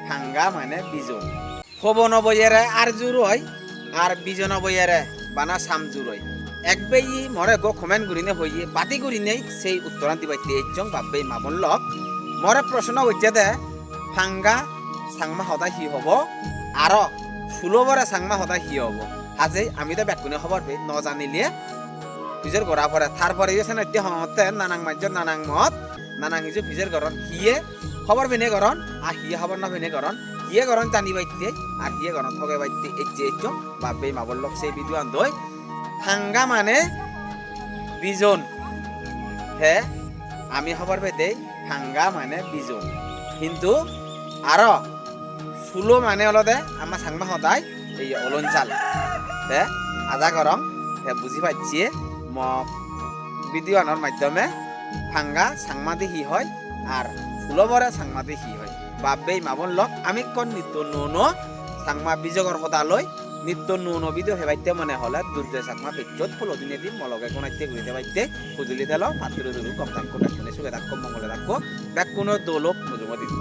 ভাঙ্গা মানে বিজন হবন বইয়েরে আর জোর হয় আর বিজন বইয়েরে বানা সাম জোর হয় এক বেই মরে গো কমেন্ট করিনে হইয়ে বাতি করিনে সেই উত্তরান দিবাইতে একজন বাব্বেই মামন লক মরে প্রশ্ন হইছে দে ভাঙ্গা সাংমা সদায় হি হব আর ষোলবরে সাংমা সদায় হি হব হাজে আমি তো ব্যাকুনে খবর পেয়ে ন জানিলে ফিজের গড়া পরে তারপরে গেছে না এতিয়া হতে নানাং মাজ্য নানাং মত নানাং হিজু ফিজের গরণ হিয়ে খবর পেনে গরণ আর হিয়ে খবর না পেনে গরণ হিয়ে গরণ জানি বাইতে আর হিয়ে গরণ থগে বাইতে এচ্ছে একজন বাব্বে মাবল লক সেই ভিডিও আনদই ভাঙ্গা মানে বিজন হে আমি খবর পেতে ভাঙ্গা মানে বিজন কিন্তু আর ষোলো মানে হলো দে আমার সাংমা সদায় এই অলঞ্চাল হে আজা গরম হে বুঝি পাচ্ছি মক ভিডিও আনার মাধ্যমে ভাঙ্গা সাংমাদি হি হয় আর ষোলবরে সাংমাদি হি হয় বাব্বেই মাবন লক আমি কোন নিত্য নুন সাংমা বিজগর কথা লই নিত্য নুন ভিডিও হেবাইতে মনে হলে দুর্জয় সাংমা পেজত ফলো দিনে দিন মলগে কোনাইতে ঘুরিতে বাইতে খুজুলি তেল পাত্র দুরু কম থাকো ব্যাকুনে সুখে থাকো মঙ্গলে থাকো ব্যাকুনো দোলক মজুমা দিব